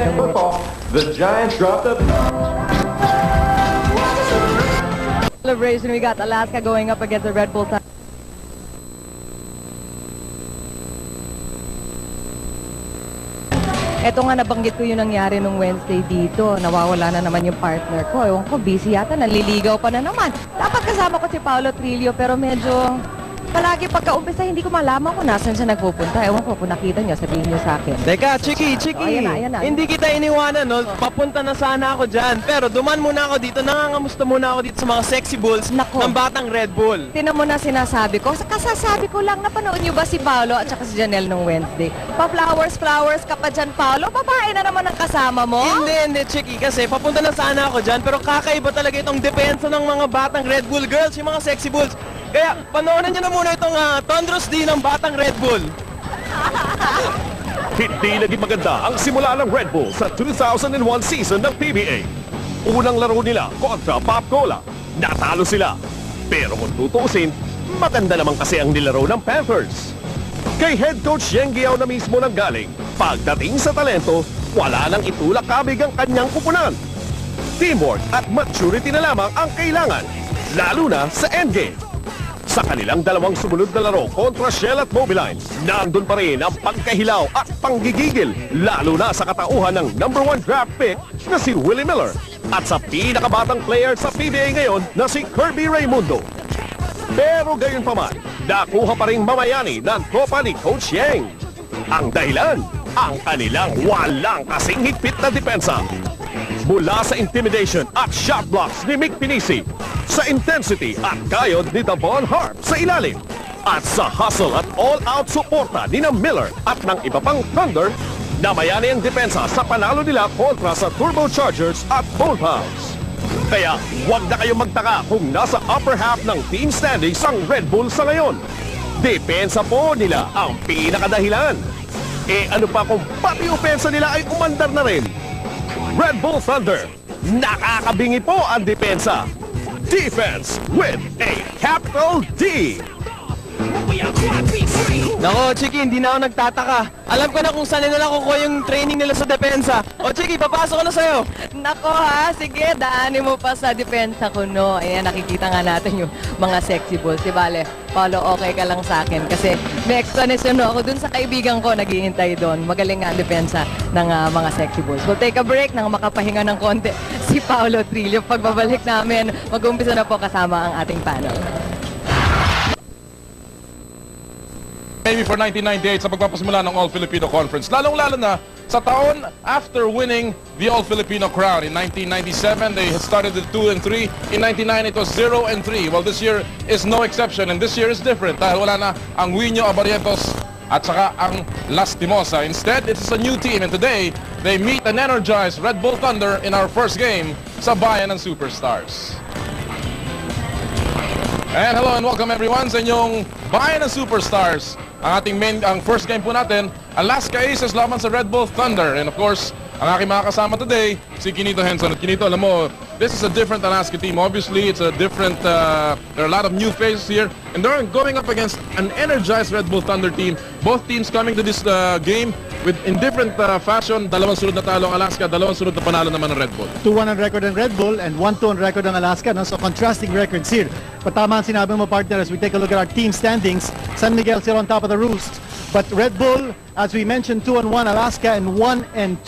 The Giants dropped a... Celebration, we got Alaska going up against the Red Bull. Ito nga, nabanggit ko yung nangyari nung Wednesday dito. Nawawala na naman yung partner ko. Ewan ko, busy yata, naliligaw pa na naman. Dapat kasama ko si Paolo Trillo, pero medyo palagi pagka-umpisa, hindi ko malaman kung nasan siya nagpupunta. Ewan ko, kung nakita niyo, sabihin niyo sa akin. Teka, Chiki. Ayan na. Hindi kita iniwanan, no? Papunta na sana ako dyan. Pero duman muna ako dito, nangangamusta muna ako dito sa mga sexy bulls Nako. ng batang Red Bull. Tinan mo na sinasabi ko. Kasasabi ko lang, napanood niyo ba si Paolo at saka si Janelle nung Wednesday? Pa-flowers ka pa dyan, Paolo. Babae na naman ang kasama mo. Hindi, Chiki. Kasi papunta na sana ako dyan. Pero kakaiba talaga itong depensa ng mga batang Red Bull girls, yung mga sexy bulls. Kaya panoorin nyo na muna itong Thunderous D ng batang Red Bull. Hindi naging maganda ang simula ng Red Bull sa 2001 season ng PBA. Unang laro nila kontra Pop Cola. Natalo sila. Pero kung tutuusin, maganda naman kasi ang nilaro ng Panthers. Kay head coach Yeng Guiao na mismo nang galing, pagdating sa talento, wala nang itulak-kabig ang kanyang kupunan. Teamwork at maturity na lamang ang kailangan, lalo na sa endgame. Sa kanilang dalawang sumunod na laro kontra Shell at Mobiline, nandun pa rin ang pagkahilaw at panggigigil, lalo na sa katauhan ng #1 draft pick na si Willie Miller at sa pinakabatang player sa PBA ngayon na si Kirby Raimundo. Pero gayon pa man, nakuha pa rin mamayani ng tropa ni Coach Yeng. Ang dahilan, ang kanilang walang kasing higpit na depensa. Mula sa intimidation at shot blocks ni Mick Pinisi, sa intensity at kayod ni Davon Harp sa ilalim, at sa hustle at all-out suporta ni na Miller at ng iba pang Thunder, namayani ang depensa sa panalo nila kontra sa Turbochargers at Bullhounds. Kaya huwag na kayong magtaka kung nasa upper half ng team standings ang Red Bull sa ngayon. Depensa po nila ang pinakadahilan. Ano pa kung pati opensa nila ay umandar na rin? Red Bull Thunder, nakakabingi po ang depensa. Defense with a capital D. Nako, Chiki, hindi na ako nagtataka. Alam ko na kung saan nila kukuha yung training nila sa depensa. O, Chiki, papasok ko na sa'yo. Nako ha, sige, daanin mo pa sa depensa ko, no. Ayan, nakikita nga natin yung mga sexy bulls. Di bale, Paolo, okay ka lang sa akin. Kasi may explanation no, ako dun sa kaibigan ko, naghihintay doon. Magaling nga ang depensa ng mga sexy bulls. We'll take a break nang makapahinga ng konti si Paolo Trillo. Pagbabalik namin, mag-umpisa na po kasama ang ating panel. Maybe for 1998 sa pagpapasimula ng All-Filipino Conference. Lalong-lalo na sa taon after winning the All-Filipino crown. In 1997, they had started with 2-3. In 1999, it was 0-3. Well, this year is no exception, and this year is different dahil wala na ang Winyo Abarrientos at saka ang Lastimosa. Instead, it is a new team, and today, they meet an energized Red Bull Thunder in our first game sa Bayan ng Superstars. And hello and welcome everyone sa inyong Bayan ng Superstars. Ang first game po natin, Alaska Aces laban sa Red Bull Thunder. And of course, ang aking mga kasama today, si Quinito Henson. At Quinito, alam mo, this is a different Alaska team. Obviously, it's a different, there are a lot of new faces here. And they're going up against an energized Red Bull Thunder team. Both teams coming to this game in different fashion. Dalawang sunod na talo ang Alaska, dalawang sunod na panalo naman ng Red Bull. 2-1 ang record ng Red Bull and 1-2 ang record ng Alaska. No? So contrasting records here. Patama ang sinabi mo, partner, as we take a look at our team standings. San Miguel still on top of the roost. But Red Bull, as we mentioned, 2-1, Alaska and 1-2.